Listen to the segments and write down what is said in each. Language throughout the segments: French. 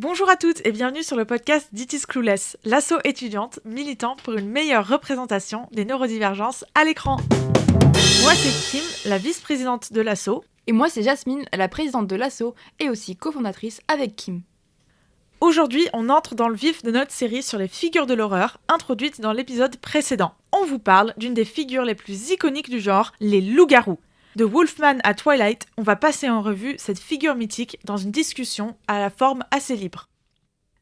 Bonjour à toutes et bienvenue sur le podcast d'It is Clueless, l'asso étudiante militant pour une meilleure représentation des neurodivergences à l'écran. Moi c'est Kim, la vice-présidente de l'asso. Et moi c'est Jasmine, la présidente de l'asso et aussi cofondatrice avec Kim. Aujourd'hui, on entre dans le vif de notre série sur les figures de l'horreur, introduite dans l'épisode précédent. On vous parle d'une des figures les plus iconiques du genre, les loups-garous. De Wolfman à Twilight, on va passer en revue cette figure mythique dans une discussion à la forme assez libre.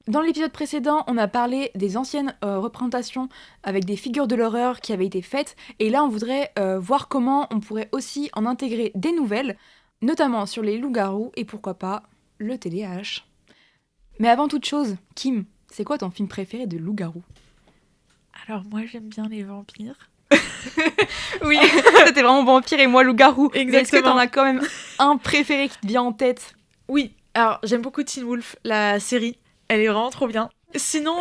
Dans l'épisode précédent, on a parlé des anciennes représentations avec des figures de l'horreur qui avaient été faites, et là on voudrait voir comment on pourrait aussi en intégrer des nouvelles, notamment sur les loups-garous et pourquoi pas le TDAH. Mais avant toute chose, Kim, c'est quoi ton film préféré de loups-garous ? Alors moi j'aime bien les vampires. Oui, toi t'es vraiment vampire et moi loup-garou. Exactement. Est-ce que t'en as quand même un préféré qui te vient en tête ? Oui, alors j'aime beaucoup Teen Wolf, la série. Elle est vraiment trop bien. Sinon,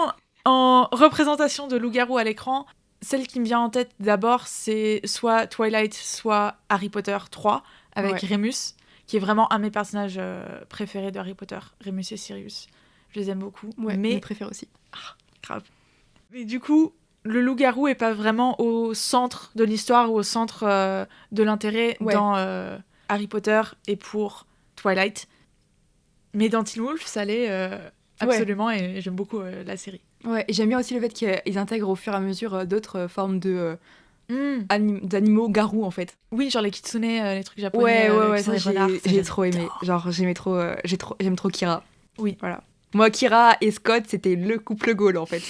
en représentation de loup-garou à l'écran, celle qui me vient en tête d'abord, c'est soit Twilight, soit Harry Potter 3, avec Remus, qui est vraiment un de mes personnages préférés de Harry Potter. Remus et Sirius. Je les aime beaucoup. Ouais, mais je préfère aussi. Grave. Mais du coup, le loup-garou est pas vraiment au centre de l'histoire ou au centre de l'intérêt dans Harry Potter et pour Twilight. Mais dans Teen Wolf, ça l'est absolument et j'aime beaucoup la série. Ouais, et j'aime bien aussi le fait qu'ils intègrent au fur et à mesure d'autres formes d'animaux garous en fait. Oui, genre les kitsune, les trucs japonais. Ouais, ça j'ai trop aimé. Genre j'aime trop Kira. Oui. Voilà. Moi, Kira et Scott, c'était le couple goal en fait.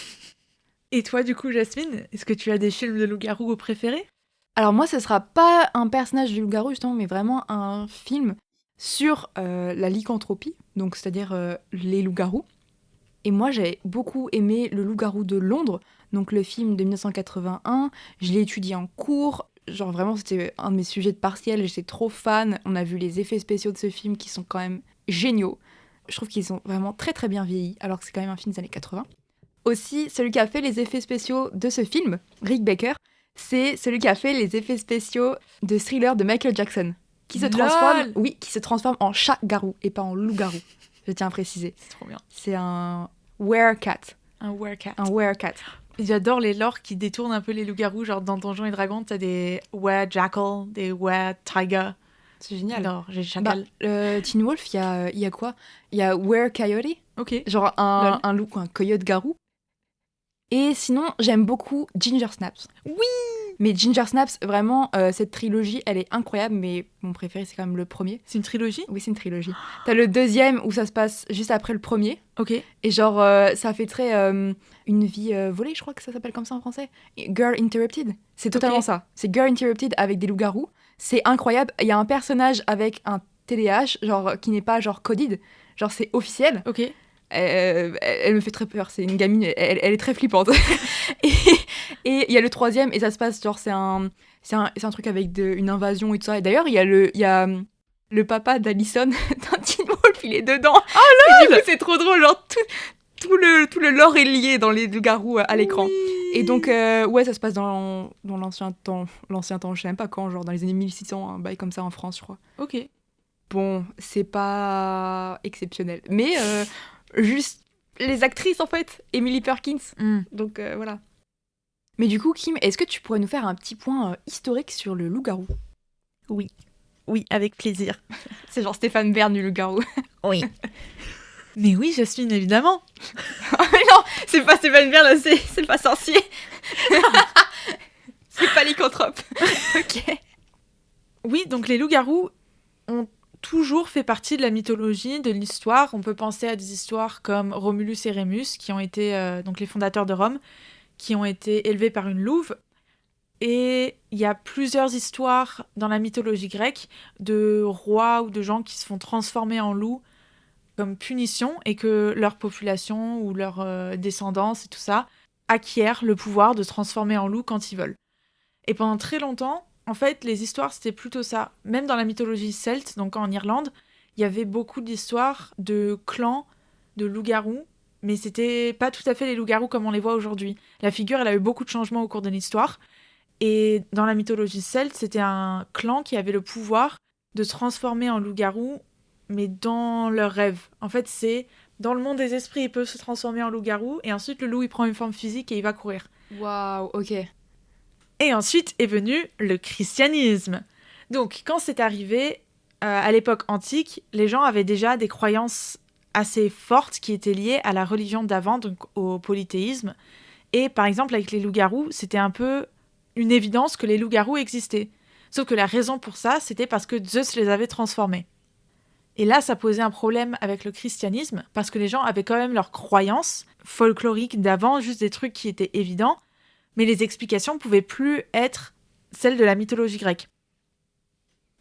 Et toi, du coup, Jasmine, est-ce que tu as des films de loup-garou préférés ? Alors moi, ce sera pas un personnage du loup-garou justement, mais vraiment un film sur la lycanthropie, donc c'est-à-dire les loups-garous. Et moi, j'ai beaucoup aimé Le loup-garou de Londres, donc le film de 1981. Je l'ai étudié en cours. Genre vraiment, c'était un de mes sujets de partiel. J'étais trop fan. On a vu les effets spéciaux de ce film qui sont quand même géniaux. Je trouve qu'ils sont vraiment très très bien vieillis, alors que c'est quand même un film des années 80. Aussi, celui qui a fait les effets spéciaux de ce film, Rick Baker, c'est celui qui a fait les effets spéciaux de Thriller de Michael Jackson, qui se transforme en chat-garou et pas en loup-garou. Je tiens à préciser. C'est trop bien. C'est un werecat. Un werecat. Un werecat. J'adore les lores qui détournent un peu les loups-garous. Genre dans Donjons et Dragons, t'as des were-jackal, des were-tiger. C'est génial. Alors, j'ai chacal. Teen Wolf, il y a quoi ? Il y a were-coyote. Ok. Genre un loup, un coyote-garou. Et sinon, j'aime beaucoup Ginger Snaps. Oui. Mais Ginger Snaps, vraiment, cette trilogie, elle est incroyable, mais mon préféré, c'est quand même le premier. C'est une trilogie ? Oui, c'est une trilogie. T'as le deuxième où ça se passe juste après le premier. Ok. Et genre, ça fait très une vie volée, je crois que ça s'appelle comme ça en français. Girl Interrupted. C'est totalement ça. C'est Girl Interrupted avec des loups-garous. C'est incroyable. Il y a un personnage avec un TDAH, genre, qui n'est pas genre coded. Genre, c'est officiel. Ok. Elle me fait très peur, c'est une gamine, elle est très flippante. et il y a le troisième, et ça se passe, genre, c'est un truc avec une invasion et tout ça. Et d'ailleurs, il y a le papa d'Alison dans Teen Wolf, il est dedans. Oh là, du coup, c'est trop drôle, genre, tout le lore est lié dans les loups-garous à l'écran. Oui. Et donc, ça se passe dans l'ancien temps, je sais même pas quand, genre dans les années 1600, un bail comme ça en France, je crois. Ok. Bon, c'est pas exceptionnel, mais juste les actrices en fait, Emily Perkins. Donc voilà. Mais du coup, Kim, est-ce que tu pourrais nous faire un petit point historique sur le loup-garou ? Oui, avec plaisir. C'est genre Stéphane Bern du loup-garou. Oui. Mais oui, Jasmine, évidemment. Mais non, c'est pas Stéphane Bern, c'est pas sorcier. C'est pas lycanthrope. Ok. Oui, donc les loups-garous ont toujours fait partie de la mythologie, de l'histoire. On peut penser à des histoires comme Romulus et Rémus, qui ont été donc les fondateurs de Rome, qui ont été élevés par une louve. Et il y a plusieurs histoires dans la mythologie grecque de rois ou de gens qui se font transformer en loups comme punition et que leur population ou leur descendance et tout ça acquièrent le pouvoir de se transformer en loup quand ils veulent. Et pendant très longtemps, en fait, les histoires, c'était plutôt ça. Même dans la mythologie celte, donc en Irlande, il y avait beaucoup d'histoires de clans de loups-garous, mais c'était pas tout à fait les loups-garous comme on les voit aujourd'hui. La figure, elle a eu beaucoup de changements au cours de l'histoire. Et dans la mythologie celte, c'était un clan qui avait le pouvoir de se transformer en loup-garou, mais dans leurs rêves. En fait, c'est Dans le monde des esprits, il peut se transformer en loup-garou, et ensuite le loup il prend une forme physique et il va courir. Waouh, ok. Et ensuite est venu le christianisme. Donc quand c'est arrivé, à l'époque antique, les gens avaient déjà des croyances assez fortes qui étaient liées à la religion d'avant, donc au polythéisme. Et par exemple avec les loups-garous, c'était un peu une évidence que les loups-garous existaient. Sauf que la raison pour ça, c'était parce que Zeus les avait transformés. Et là, ça posait un problème avec le christianisme, parce que les gens avaient quand même leurs croyances folkloriques d'avant, juste des trucs qui étaient évidents, mais les explications pouvaient plus être celles de la mythologie grecque.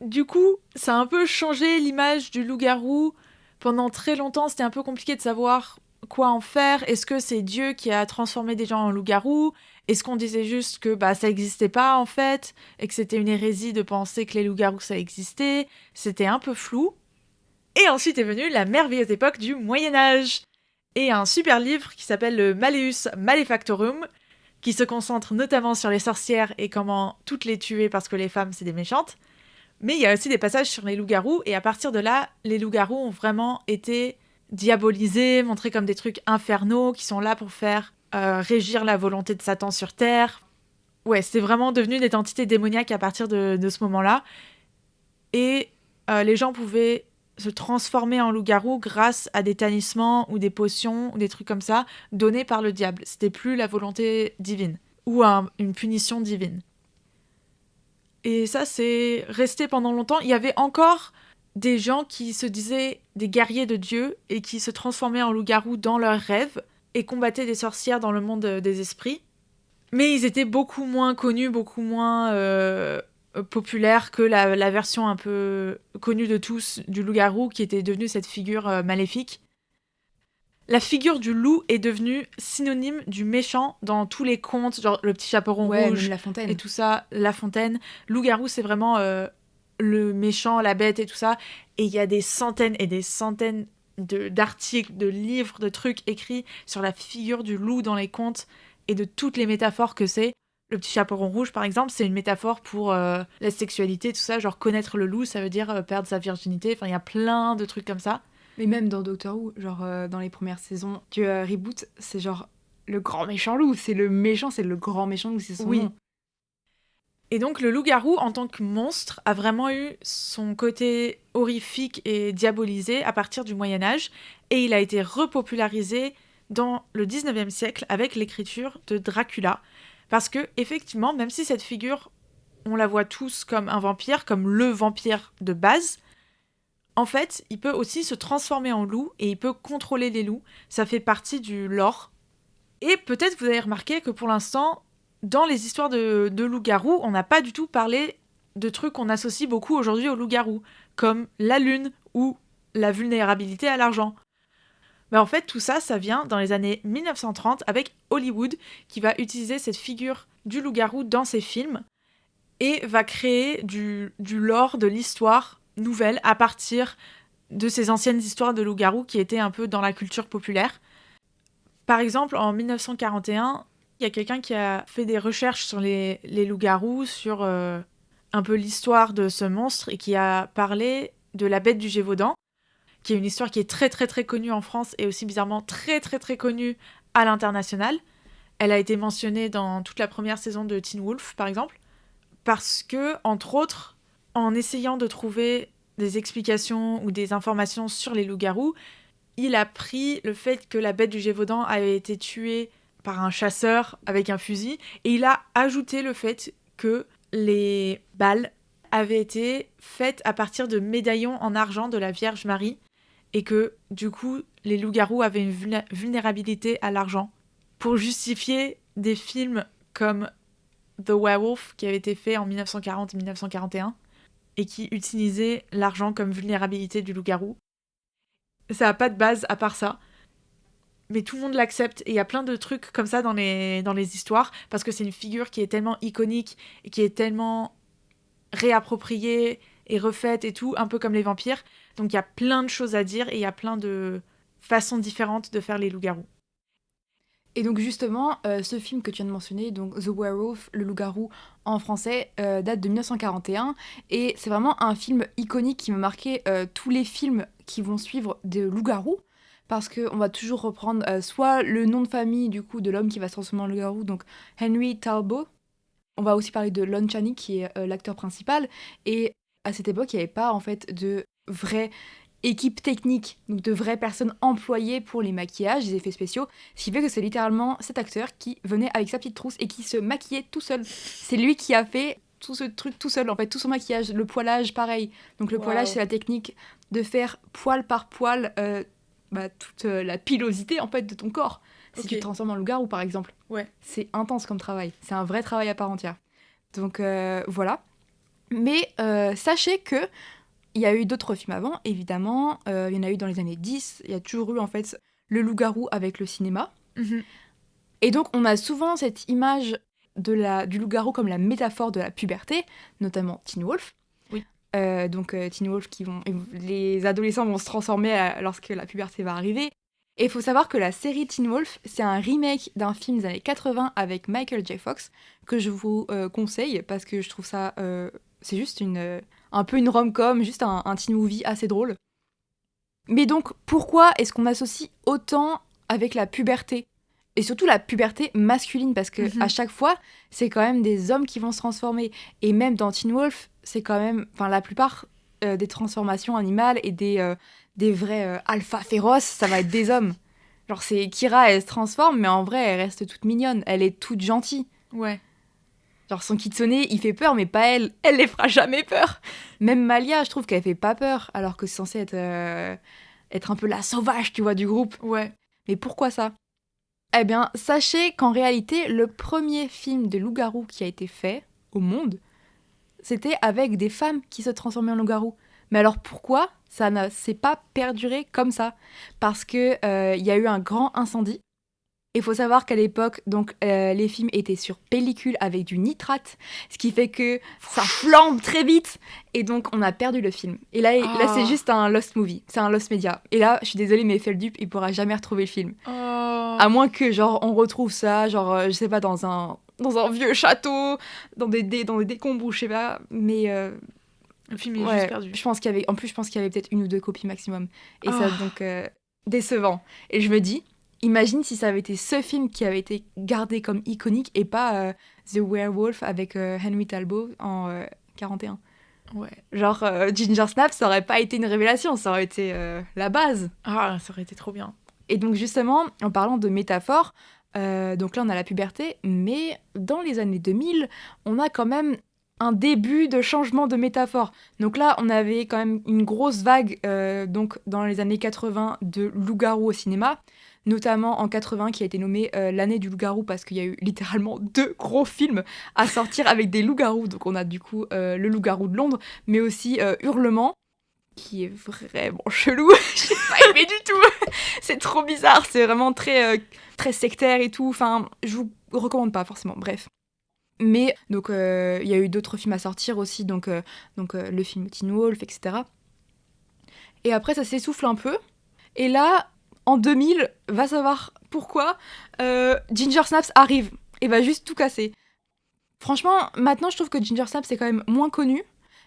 Du coup, ça a un peu changé l'image du loup-garou. Pendant très longtemps, c'était un peu compliqué de savoir quoi en faire. Est-ce que c'est Dieu qui a transformé des gens en loup-garou ? Est-ce qu'on disait juste que ça n'existait pas en fait, et que c'était une hérésie de penser que les loups-garous ça existait ? C'était un peu flou. Et ensuite est venue la merveilleuse époque du Moyen-Âge. Et un super livre qui s'appelle le Malleus Maleficatorum, qui se concentre notamment sur les sorcières et comment toutes les tuer parce que les femmes c'est des méchantes. Mais il y a aussi des passages sur les loups-garous, et à partir de là, les loups-garous ont vraiment été diabolisés, montrés comme des trucs infernaux qui sont là pour faire régir la volonté de Satan sur Terre. Ouais, c'est vraiment devenu des entités démoniaques à partir de ce moment-là. Et les gens pouvaient se transformer en loup-garou grâce à des tannissements ou des potions ou des trucs comme ça donnés par le diable. C'était plus la volonté divine ou une punition divine. Et ça, c'est resté pendant longtemps. Il y avait encore des gens qui se disaient des guerriers de Dieu et qui se transformaient en loup-garou dans leurs rêves et combattaient des sorcières dans le monde des esprits. Mais ils étaient beaucoup moins connus, beaucoup moins populaires que la version un peu connue de tous du loup-garou qui était devenue cette figure maléfique. La figure du loup est devenue synonyme du méchant dans tous les contes, genre le petit chaperon rouge même La Fontaine. et tout ça, La Fontaine. Loup-garou, c'est vraiment le méchant, la bête et tout ça. Et il y a des centaines et des centaines d'articles, de livres, de trucs écrits sur la figure du loup dans les contes et de toutes les métaphores que c'est. Le petit chaperon rouge, par exemple, c'est une métaphore pour la sexualité, tout ça. Genre connaître le loup, ça veut dire perdre sa virginité. Enfin, il y a plein de trucs comme ça. Mais même dans Doctor Who, genre dans les premières saisons du reboot, c'est genre le grand méchant loup. C'est le méchant, c'est le grand méchant loup, c'est son nom. Et donc le loup-garou, en tant que monstre, a vraiment eu son côté horrifique et diabolisé à partir du Moyen-Âge, et il a été repopularisé dans le 19e siècle avec l'écriture de Dracula. Parce que, effectivement, même si cette figure, on la voit tous comme un vampire, comme le vampire de base, en fait, il peut aussi se transformer en loup et il peut contrôler les loups. Ça fait partie du lore. Et peut-être vous avez remarqué que pour l'instant, dans les histoires de loups-garous, on n'a pas du tout parlé de trucs qu'on associe beaucoup aujourd'hui aux loups-garous, comme la lune ou la vulnérabilité à l'argent. Mais en fait, tout ça, ça vient dans les années 1930 avec Hollywood, qui va utiliser cette figure du loup-garou dans ses films et va créer du lore, de l'histoire nouvelle à partir de ces anciennes histoires de loups-garous qui étaient un peu dans la culture populaire. Par exemple, en 1941, il y a quelqu'un qui a fait des recherches sur les loups-garous, sur un peu l'histoire de ce monstre, et qui a parlé de la bête du Gévaudan, qui est une histoire qui est très très très connue en France et aussi bizarrement très très très connue à l'international. Elle a été mentionnée dans toute la première saison de Teen Wolf, par exemple, parce que, entre autres, en essayant de trouver des explications ou des informations sur les loups-garous, il a pris le fait que la bête du Gévaudan avait été tuée par un chasseur avec un fusil, et il a ajouté le fait que les balles avaient été faites à partir de médaillons en argent de la Vierge Marie, et que, du coup, les loups-garous avaient une vulnérabilité à l'argent. Pour justifier des films comme The Werewolf, qui avait été fait en 1940 et 1941, et qui utilisait l'argent comme vulnérabilité du loup-garou. Ça n'a pas de base à part ça. Mais tout le monde l'accepte, et il y a plein de trucs comme ça dans les histoires, parce que c'est une figure qui est tellement iconique, et qui est tellement réappropriée et refaite et tout, un peu comme les vampires. Donc il y a plein de choses à dire, et il y a plein de façons différentes de faire les loups-garous. Et donc justement, ce film que tu viens de mentionner, donc The Werewolf, le loup-garou en français, date de 1941, et c'est vraiment un film iconique qui m'a marqué tous les films qui vont suivre de loup-garou, parce qu'on va toujours reprendre soit le nom de famille du coup de l'homme qui va se transformer en loup-garou, donc Henry Talbot. On va aussi parler de Lon Chaney qui est l'acteur principal. Et à cette époque, il n'y avait pas en fait de vraie équipe technique, donc de vraies personnes employées pour les maquillages, les effets spéciaux. Ce qui fait que c'est littéralement cet acteur qui venait avec sa petite trousse et qui se maquillait tout seul. C'est lui qui a fait tout ce truc tout seul, en fait, tout son maquillage, le poilage, pareil. Donc le poilage, c'est la technique de faire poil par poil toute la pilosité en fait de ton corps. Si tu te transformes en loup-garou par exemple. Ouais. C'est intense comme travail. C'est un vrai travail à part entière. Donc voilà. Mais sachez que il y a eu d'autres films avant, évidemment. Il y en a eu dans les années 10. Il y a toujours eu en fait le loup-garou avec le cinéma. Mhm. Et donc on a souvent cette image du loup-garou comme la métaphore de la puberté, notamment Teen Wolf. Oui. Teen Wolf les adolescents vont se transformer lorsque la puberté va arriver. Et il faut savoir que la série Teen Wolf, c'est un remake d'un film des années 80 avec Michael J. Fox, que je vous conseille, parce que je trouve ça... c'est juste un peu une rom-com, juste un teen movie assez drôle. Mais donc, pourquoi est-ce qu'on associe autant avec la puberté ? Et surtout la puberté masculine, parce que à chaque fois, c'est quand même des hommes qui vont se transformer. Et même dans Teen Wolf, c'est quand même... Enfin, la plupart des transformations animales et des vrais alpha féroces, ça va être des hommes. Genre, c'est Kira, elle se transforme, mais en vrai, elle reste toute mignonne. Elle est toute gentille. Ouais. Genre, son kitsune, il fait peur, mais pas elle. Elle les fera jamais peur. Même Malia, je trouve qu'elle fait pas peur, alors que c'est censé être un peu la sauvage, tu vois, du groupe. Ouais. Mais pourquoi ça ? Eh bien, sachez qu'en réalité, le premier film de loup-garou qui a été fait au monde, c'était avec des femmes qui se transformaient en loup-garou. Mais alors pourquoi ça ne s'est pas perduré comme ça ? Parce que y a eu un grand incendie. Il faut savoir qu'à l'époque, donc les films étaient sur pellicule avec du nitrate, ce qui fait que ça flambe très vite, et donc on a perdu le film. Et là c'est juste un lost movie, c'est un lost media. Et là, je suis désolée, mais Feldup, il pourra jamais retrouver le film. À moins que genre on retrouve ça, genre je sais pas, dans un vieux château, dans des décombres ou je sais pas, mais le film est juste perdu. Je pense qu'il y avait peut-être 1 ou 2 copies maximum, et ça donc décevant. Et je me dis, imagine si ça avait été ce film qui avait été gardé comme iconique et pas The Werewolf avec Henry Talbot en 41. Ouais. Genre Ginger Snaps, ça aurait pas été une révélation, ça aurait été la base. Ah, ça aurait été trop bien. Et donc justement, en parlant de métaphores, donc là on a la puberté, mais dans les années 2000, on a quand même un début de changement de métaphore. Donc là, on avait quand même une grosse vague donc dans les années 80 de loup-garou au cinéma, notamment en 80 qui a été nommé l'année du loup-garou parce qu'il y a eu littéralement 2 gros films à sortir avec des loups-garous. Donc on a du coup le loup-garou de Londres, mais aussi Hurlement, qui est vraiment chelou. J'ai pas aimé du tout. C'est trop bizarre, c'est vraiment très, très sectaire et tout. Enfin, je vous recommande pas forcément, bref. Mais donc il y a eu d'autres films à sortir aussi, donc le film Teen Wolf, etc. Et après ça s'essouffle un peu. Et là, en 2000, va savoir pourquoi, Ginger Snaps arrive et va juste tout casser. Franchement, maintenant je trouve que Ginger Snaps c'est quand même moins connu,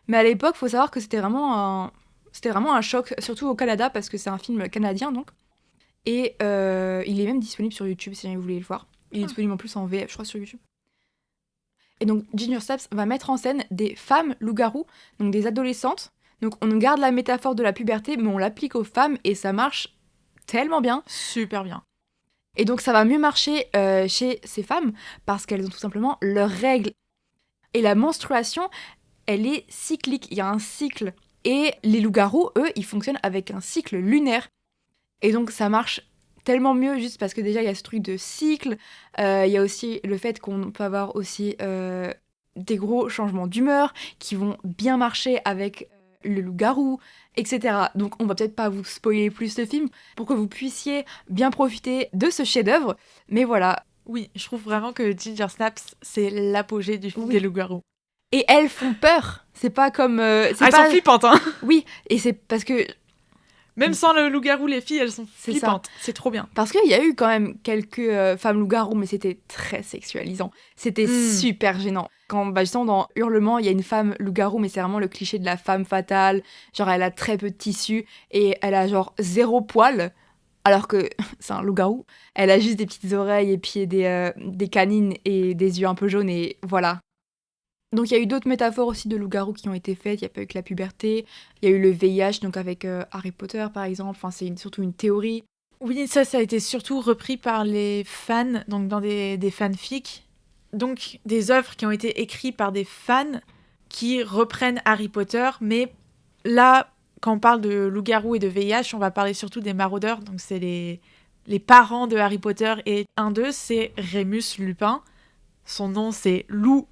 mais à l'époque, faut savoir que c'était vraiment un choc, surtout au Canada, parce que c'est un film canadien donc. Et il est même disponible sur YouTube si vous voulez le voir. Il est disponible en plus en VF, je crois, sur YouTube. Et donc Ginger Snaps va mettre en scène des femmes loups-garous, donc des adolescentes. Donc on garde la métaphore de la puberté, mais on l'applique aux femmes et ça marche tellement bien. Super bien. Et donc ça va mieux marcher chez ces femmes parce qu'elles ont tout simplement leurs règles. Et la menstruation, elle est cyclique, il y a un cycle. Et les loups-garous, eux, ils fonctionnent avec un cycle lunaire. Et donc ça marche tellement mieux juste parce que déjà il y a ce truc de cycle, il y a aussi le fait qu'on peut avoir aussi des gros changements d'humeur qui vont bien marcher avec le loup-garou, etc. Donc on va peut-être pas vous spoiler plus le film pour que vous puissiez bien profiter de ce chef-d'œuvre, mais voilà. Oui, je trouve vraiment que Ginger Snaps, c'est l'apogée du film des loups-garous. Et elles font peur, c'est pas comme... elles sont flippantes, hein. Oui, et c'est parce que... Même sans le loup-garou, les filles, elles sont flippantes. C'est trop bien. Parce qu'il y a eu quand même quelques femmes loup-garou, mais c'était très sexualisant. C'était super gênant. Quand, justement, dans Hurlement, il y a une femme loup-garou, mais c'est vraiment le cliché de la femme fatale. Genre, elle a très peu de tissu et elle a genre 0 poil. Alors que c'est un loup-garou, elle a juste des petites oreilles et puis des canines et des yeux un peu jaunes et voilà. Donc il y a eu d'autres métaphores aussi de loup-garou qui ont été faites. Il y a pas eu que la puberté, il y a eu le VIH, donc avec Harry Potter par exemple. Enfin, surtout une théorie. Oui, ça a été surtout repris par les fans, donc dans des fanfics. Donc des œuvres qui ont été écrites par des fans qui reprennent Harry Potter, mais là, quand on parle de loup-garou et de VIH, on va parler surtout des maraudeurs, donc c'est les parents de Harry Potter, et un d'eux, c'est Rémus Lupin. Son nom, c'est Loup,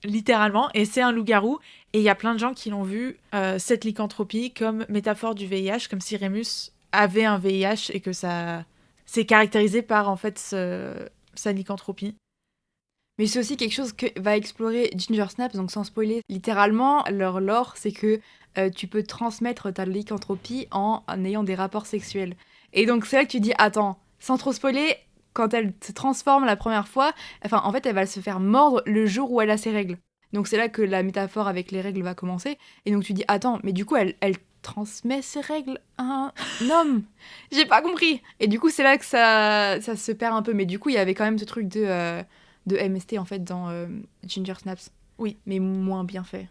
littéralement, et c'est un loup-garou. Et il y a plein de gens qui l'ont vu, cette lycanthropie, comme métaphore du VIH, comme si Rémus avait un VIH et que ça c'est caractérisé par, en fait, sa lycanthropie. Mais c'est aussi quelque chose que va explorer Ginger Snaps, donc sans spoiler. Littéralement, leur lore, c'est que tu peux transmettre ta lycanthropie en ayant des rapports sexuels. Et donc c'est là que tu dis, attends, sans trop spoiler, quand elle se transforme la première fois, enfin en fait elle va se faire mordre le jour où elle a ses règles. Donc c'est là que la métaphore avec les règles va commencer. Et donc tu dis, attends, mais du coup elle transmet ses règles à un homme. J'ai pas compris. Et du coup c'est là que ça se perd un peu. Mais du coup il y avait quand même ce truc de MST en fait dans Ginger Snaps. Oui. Mais moins bien fait.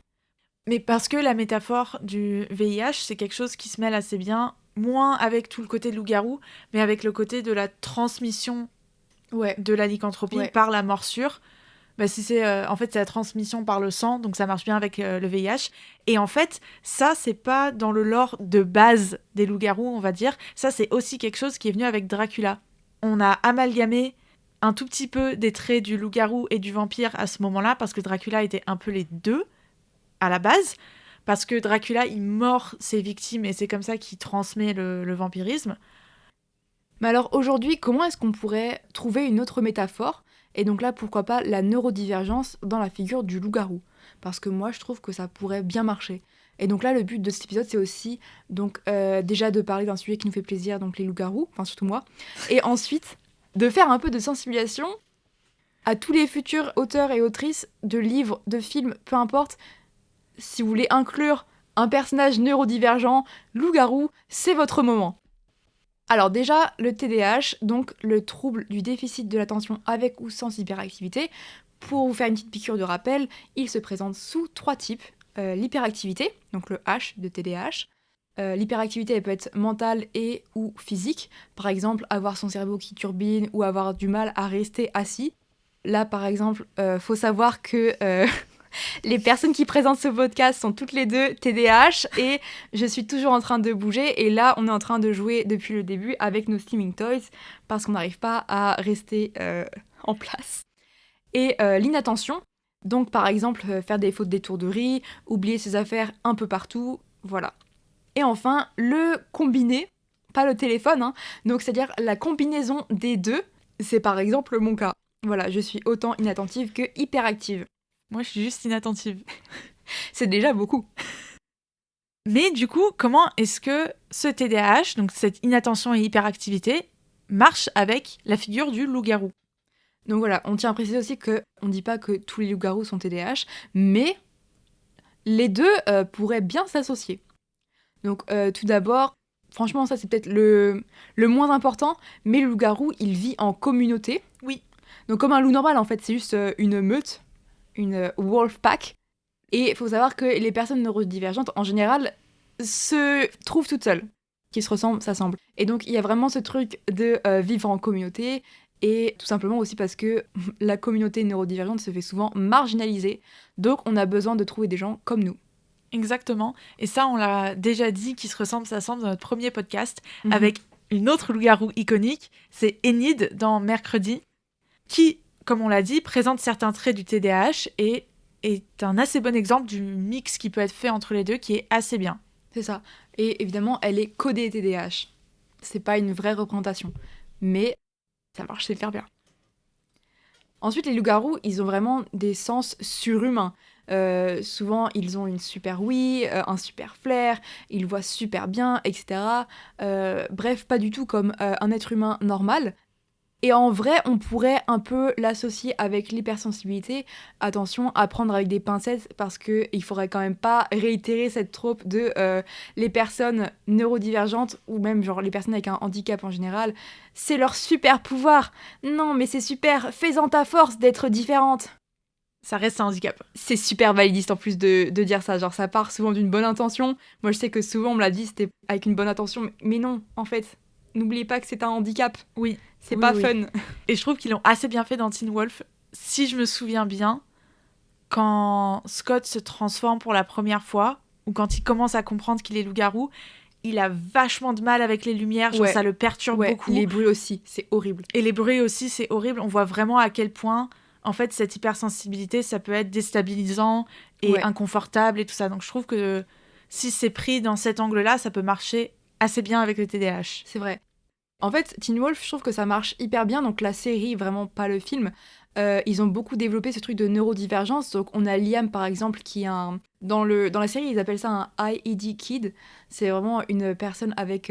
Mais parce que la métaphore du VIH, c'est quelque chose qui se mêle assez bien, moins avec tout le côté de loup-garou, mais avec le côté de la transmission de la lycanthropie par la morsure. Bah, si c'est, en fait, c'est la transmission par le sang, donc ça marche bien avec le VIH. Et en fait, ça, c'est pas dans le lore de base des loups-garous, on va dire. Ça, c'est aussi quelque chose qui est venu avec Dracula. On a amalgamé un tout petit peu des traits du loup-garou et du vampire à ce moment-là, parce que Dracula était un peu les deux à la base, parce que Dracula, il mord ses victimes et c'est comme ça qu'il transmet le vampirisme. Mais alors aujourd'hui, comment est-ce qu'on pourrait trouver une autre métaphore ? Et donc là, pourquoi pas la neurodivergence dans la figure du loup-garou ? Parce que moi, je trouve que ça pourrait bien marcher. Et donc là, le but de cet épisode, c'est aussi donc déjà de parler d'un sujet qui nous fait plaisir, donc les loups-garous, enfin surtout moi, et ensuite de faire un peu de sensibilisation à tous les futurs auteurs et autrices de livres, de films, peu importe. Si vous voulez inclure un personnage neurodivergent, loup-garou, c'est votre moment. Alors déjà, le TDAH, donc le trouble du déficit de l'attention avec ou sans hyperactivité. Pour vous faire une petite piqûre de rappel, il se présente sous 3 types. L'hyperactivité, donc le H de TDAH. L'hyperactivité, elle peut être mentale et ou physique. Par exemple, avoir son cerveau qui turbine ou avoir du mal à rester assis. Là, par exemple, faut savoir que les personnes qui présentent ce podcast sont toutes les deux TDAH et je suis toujours en train de bouger. Et là, on est en train de jouer depuis le début avec nos steaming toys parce qu'on n'arrive pas à rester en place. Et l'inattention, donc par exemple faire des fautes d'étourderie, oublier ses affaires un peu partout, voilà. Et enfin, le combiné, pas le téléphone, hein, donc c'est-à-dire la combinaison des deux, c'est par exemple mon cas. Voilà, je suis autant inattentive que hyperactive. Moi, je suis juste inattentive. C'est déjà beaucoup. Mais du coup, comment est-ce que ce TDAH, donc cette inattention et hyperactivité, marche avec la figure du loup-garou ? Donc voilà, on tient à préciser aussi qu'on ne dit pas que tous les loups-garous sont TDAH, mais les deux pourraient bien s'associer. Donc tout d'abord, franchement ça c'est peut-être le moins important, mais le loup-garou il vit en communauté. Oui. Donc comme un loup normal en fait, c'est juste une meute, une wolf pack. Et il faut savoir que les personnes neurodivergentes en général se trouvent toutes seules. Qui se ressemblent, ça semble. Et donc il y a vraiment ce truc de vivre en communauté. Et tout simplement aussi parce que la communauté neurodivergente se fait souvent marginaliser. Donc on a besoin de trouver des gens comme nous. Exactement. Et ça, on l'a déjà dit, qui se ressemble, ça semble, dans notre premier podcast, avec une autre loup-garou iconique, c'est Enid dans Mercredi, qui, comme on l'a dit, présente certains traits du TDAH et est un assez bon exemple du mix qui peut être fait entre les deux, qui est assez bien. C'est ça. Et évidemment, elle est codée TDAH. C'est pas une vraie représentation. Mais ça marche super bien. Ensuite, les loups-garous, ils ont vraiment des sens surhumains. Souvent, ils ont une super ouïe, un super flair, ils voient super bien, etc. Bref, pas du tout comme un être humain normal. Et en vrai, on pourrait un peu l'associer avec l'hypersensibilité. Attention à prendre avec des pincettes parce qu'il faudrait quand même pas réitérer cette trope de les personnes neurodivergentes ou même genre les personnes avec un handicap en général, c'est leur super pouvoir. Non, mais c'est super, fais-en ta force d'être différente. Ça reste un handicap. C'est super validiste en plus de dire ça. Genre, ça part souvent d'une bonne intention. Moi, je sais que souvent, on me l'a dit, c'était avec une bonne intention. Mais non, en fait, n'oubliez pas que c'est un handicap. Oui. C'est pas fun. Et je trouve qu'ils l'ont assez bien fait dans Teen Wolf. Si je me souviens bien, quand Scott se transforme pour la première fois, ou quand il commence à comprendre qu'il est loup-garou, il a vachement de mal avec les lumières, genre ça le perturbe beaucoup. Les bruits aussi, c'est horrible. Et les bruits aussi, c'est horrible. On voit vraiment à quel point, en fait, cette hypersensibilité, ça peut être déstabilisant et inconfortable et tout ça. Donc je trouve que si c'est pris dans cet angle-là, ça peut marcher assez bien avec le TDAH. C'est vrai. En fait, Teen Wolf, je trouve que ça marche hyper bien. Donc la série, vraiment pas le film. Ils ont beaucoup développé ce truc de neurodivergence. Donc on a Liam, par exemple, qui a un... Dans la série, ils appellent ça un IED Kid. C'est vraiment une personne avec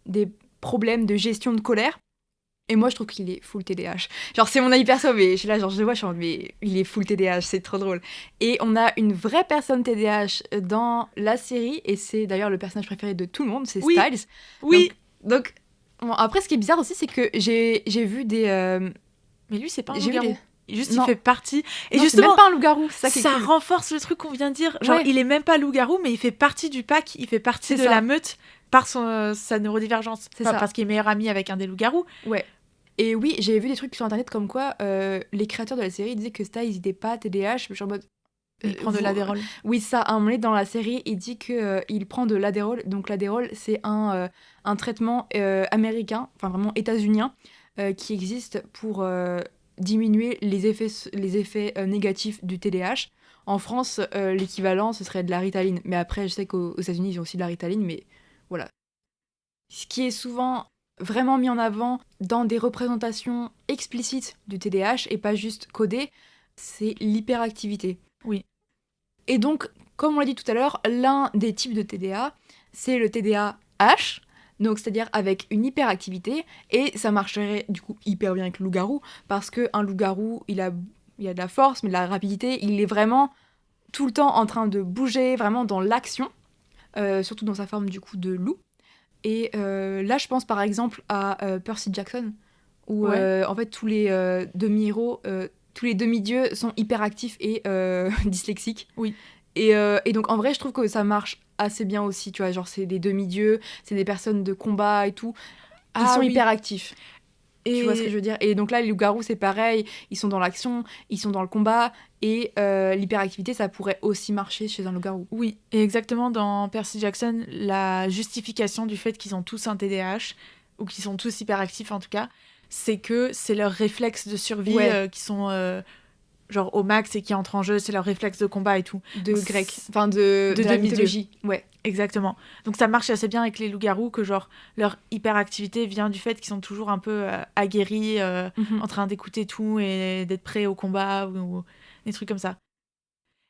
des problèmes de gestion de colère. Et moi, je trouve qu'il est full TDAH. Genre, c'est mon avis perso, mais je suis là, genre, je le vois, je suis en mode, mais il est full TDAH, c'est trop drôle. Et on a une vraie personne TDAH dans la série, et c'est d'ailleurs le personnage préféré de tout le monde, c'est Styles. Oui. Donc bon, après, ce qui est bizarre aussi, c'est que j'ai vu des... Mais lui, c'est pas un loup-garou. Juste, il Non. fait partie. Et non, justement, c'est même pas un loup-garou. Ça renforce le truc qu'on vient de dire. Genre, il est même pas loup-garou, mais il fait partie du pack, il fait partie de la meute par sa neurodivergence. C'est ça. Parce qu'il est meilleur ami avec un des loups-garous. Ouais. Et oui, j'ai vu des trucs sur internet comme quoi les créateurs de la série disaient que Styles, il était pas TDAH, mais genre en mode... Il prend de l'adérol. Oui, ça, à un moment donné, dans la série, il dit qu'il prend de l'adérol. Donc l'adérol, c'est un traitement américain, enfin vraiment états-unien, qui existe pour diminuer les effets négatifs du TDAH. En France, l'équivalent, ce serait de la Ritaline. Mais après, je sais qu'aux États-Unis, ils ont aussi de la Ritaline, mais voilà. Ce qui est souvent vraiment mis en avant dans des représentations explicites du TDAH et pas juste codées, c'est l'hyperactivité. Oui. Et donc, comme on l'a dit tout à l'heure, l'un des types de TDA, c'est le TDAH, donc c'est-à-dire avec une hyperactivité, et ça marcherait du coup hyper bien avec le loup-garou, parce qu'un loup-garou, il a de la force, mais de la rapidité, il est vraiment tout le temps en train de bouger, vraiment dans l'action, surtout dans sa forme du coup de loup. Et là, je pense par exemple à Percy Jackson, où en fait tous les demi-héros... tous les demi-dieux sont hyperactifs et dyslexiques. Oui. Et donc, en vrai, je trouve que ça marche assez bien aussi, tu vois. Genre, c'est des demi-dieux, c'est des personnes de combat et tout. Ils sont hyperactifs. Tu vois ce que je veux dire? Et donc là, les loups-garous, c'est pareil. Ils sont dans l'action, ils sont dans le combat. Et l'hyperactivité, ça pourrait aussi marcher chez un loup-garou. Oui, et exactement dans Percy Jackson, la justification du fait qu'ils ont tous un TDAH, ou qu'ils sont tous hyperactifs en tout cas, c'est que c'est leurs réflexes de survie qui sont genre au max et qui entrent en jeu, c'est leurs réflexes de combat et tout. De grec, enfin de la mythologie. Ouais. Exactement. Donc ça marche assez bien avec les loups-garous, que genre leur hyperactivité vient du fait qu'ils sont toujours un peu aguerris, en train d'écouter tout et d'être prêts au combat ou des trucs comme ça.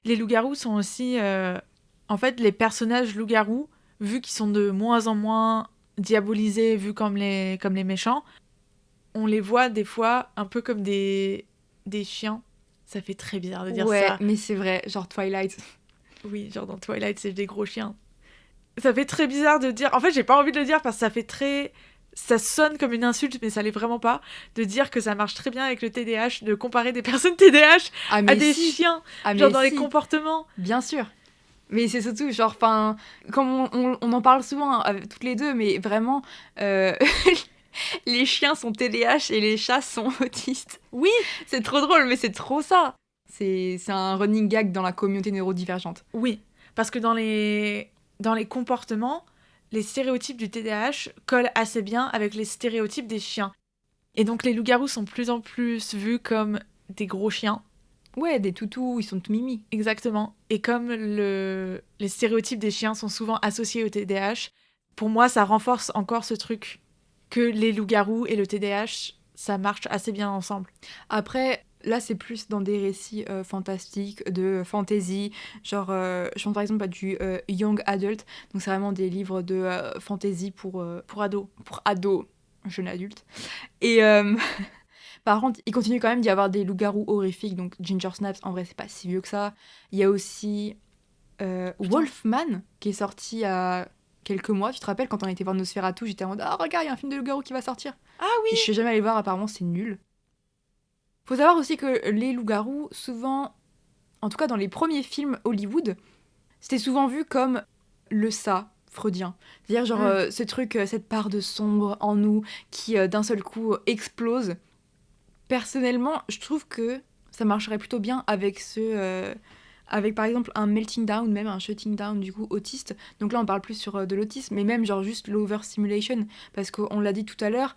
Les loups-garous sont aussi, en fait, les personnages loups-garous, vu qu'ils sont de moins en moins diabolisés, vus comme les méchants, on les voit des fois un peu comme des chiens. Ça fait très bizarre de dire ça. Ouais, mais c'est vrai, genre Twilight. Oui, genre dans Twilight, c'est des gros chiens. Ça fait très bizarre de dire... En fait, j'ai pas envie de le dire parce que ça fait très... Ça sonne comme une insulte, mais ça l'est vraiment pas. De dire que ça marche très bien avec le TDAH, de comparer des personnes TDAH à des chiens, genre dans les comportements. Bien sûr. Mais c'est surtout, genre, enfin, comme on en parle souvent toutes les deux, mais vraiment... les chiens sont TDAH et les chats sont autistes. Oui, c'est trop drôle, mais c'est trop ça. C'est un running gag dans la communauté neurodivergente. Oui, parce que dans les comportements, les stéréotypes du TDAH collent assez bien avec les stéréotypes des chiens. Et donc les loups-garous sont de plus en plus vus comme des gros chiens. Ouais, des toutous, ils sont tout mimi. Exactement. Et comme les stéréotypes des chiens sont souvent associés au TDAH, pour moi, ça renforce encore ce truc que les loups-garous et le TDAH, ça marche assez bien ensemble. Après, là, c'est plus dans des récits fantastiques, de fantasy. Genre, je pense par exemple à du young adult. Donc, c'est vraiment des livres de fantasy pour ados. Pour ados, jeunes adultes. Et Par contre, il continue quand même d'y avoir des loups-garous horrifiques, donc Ginger Snaps, en vrai, c'est pas si vieux que ça. Il y a aussi Wolfman, qui est sorti il y a quelques mois. Tu te rappelles, quand on était voir Nosferatu, j'étais en mode « Ah, regarde, il y a un film de loup-garou qui va sortir !» Ah oui. Et je suis jamais allée voir, apparemment, c'est nul. Faut savoir aussi que les loups-garous, souvent, en tout cas dans les premiers films Hollywood, c'était souvent vu comme le ça freudien. C'est-à-dire genre ce truc, cette part de sombre en nous qui d'un seul coup explose. Personnellement, je trouve que ça marcherait plutôt bien avec avec par exemple un melting down, même un shutting down du coup autiste. Donc là on parle plus sur de l'autisme, mais même genre juste l'overstimulation, parce qu'on l'a dit tout à l'heure,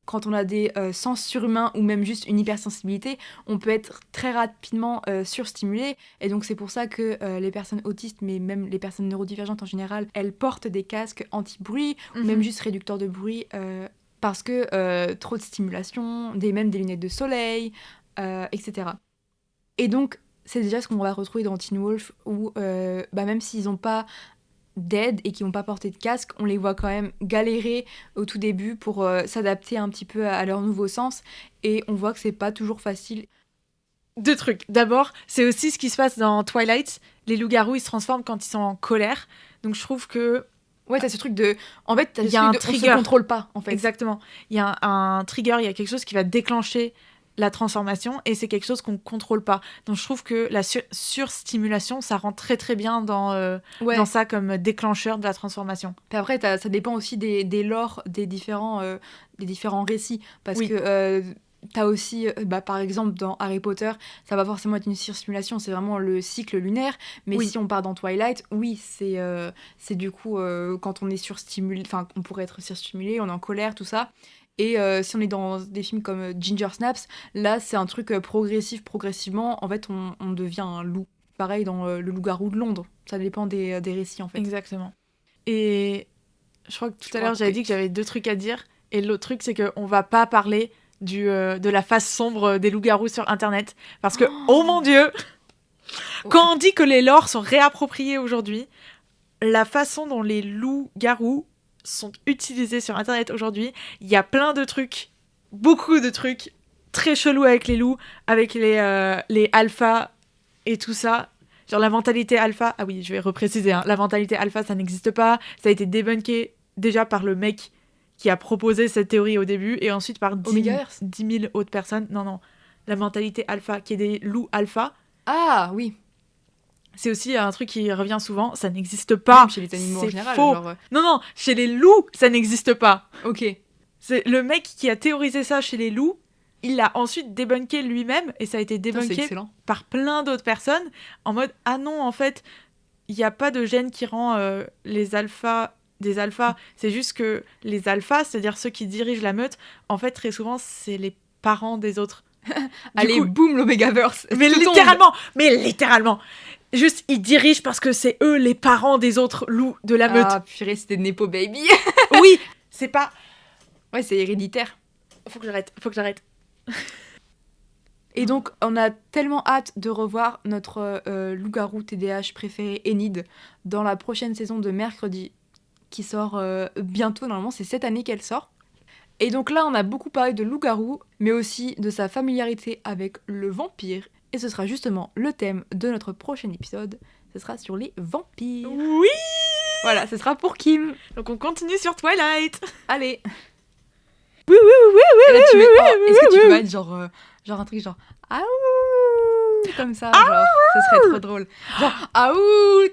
quand on a des sens surhumains ou même juste une hypersensibilité, on peut être très rapidement surstimulé. Et donc c'est pour ça que les personnes autistes, mais même les personnes neurodivergentes en général, elles portent des casques anti-bruit, ou même juste réducteurs de bruit, parce que trop de stimulation, même des lunettes de soleil, etc. Et donc c'est déjà ce qu'on va retrouver dans Teen Wolf, où même s'ils n'ont pas d'aide et qui n'ont pas porté de casque, on les voit quand même galérer au tout début pour s'adapter un petit peu à leur nouveau sens, et on voit que c'est pas toujours facile. 2 trucs. D'abord, c'est aussi ce qui se passe dans Twilight. Les loups-garous, ils se transforment quand ils sont en colère. Donc je trouve que... Ouais, t'as ce truc de... En fait, t'as il y a un trigger. On se contrôle pas, en fait. Exactement. Il y a un trigger, il y a quelque chose qui va déclencher la transformation, et c'est quelque chose qu'on ne contrôle pas. Donc je trouve que la surstimulation, ça rentre très très bien dans ça comme déclencheur de la transformation. Puis après, ça dépend aussi des lores des différents récits. Parce que t'as aussi, par exemple, dans Harry Potter, ça va forcément être une surstimulation, c'est vraiment le cycle lunaire. Mais si on part dans Twilight, oui, c'est du coup, quand on est surstimulé, enfin, on pourrait être surstimulé, on est en colère, tout ça. Et si on est dans des films comme Ginger Snaps, là, c'est un truc progressivement, en fait, on devient un loup. Pareil dans le loup-garou de Londres. Ça dépend des récits, en fait. Exactement. Et je crois que tout à l'heure, j'avais dit que j'avais 2 trucs à dire. Et l'autre truc, c'est qu'on va pas parler de la face sombre des loups-garous sur Internet. Parce que, oh mon Dieu, quand on dit que les lores sont réappropriés aujourd'hui, la façon dont les loups-garous sont utilisés sur Internet aujourd'hui, il y a plein de trucs, beaucoup de trucs très chelous avec les loups, avec les alphas et tout ça. Genre la mentalité alpha, ah oui, je vais repréciser, la mentalité alpha, ça n'existe pas. Ça a été débunké déjà par le mec qui a proposé cette théorie au début, et ensuite par 10 000 autres personnes. Non, la mentalité alpha, qui est des loups alpha. Ah oui. C'est aussi un truc qui revient souvent, ça n'existe pas. Même chez les animaux en général. Faux. Non, chez les loups, ça n'existe pas. Ok. C'est le mec qui a théorisé ça chez les loups, il l'a ensuite débunké lui-même, et ça a été débunké par plein d'autres personnes, en mode « Ah non, en fait, il n'y a pas de gène qui rend les alphas des alphas. C'est juste que les alphas, c'est-à-dire ceux qui dirigent la meute, en fait, très souvent, c'est les parents des autres. » Allez, boum, l'Omegaverse. Mais littéralement. Juste, ils dirigent parce que c'est eux les parents des autres loups de la meute. Ah, purée, c'était Nepo Baby. Oui, c'est pas... Ouais, c'est héréditaire. Faut que j'arrête. Et donc, on a tellement hâte de revoir notre loup-garou TDAH préféré, Enid, dans la prochaine saison de Mercredi, qui sort bientôt. Normalement, c'est cette année qu'elle sort. Et donc là, on a beaucoup parlé de loup-garou, mais aussi de sa familiarité avec le vampire. Et ce sera justement le thème de notre prochain épisode. Ce sera sur les vampires. Oui! Voilà, ce sera pour Kim. Donc on continue sur Twilight. Allez. Oui. Est-ce que tu peux mettre genre un truc genre ah ouh comme ça, genre ce serait trop drôle. Genre ah ouh.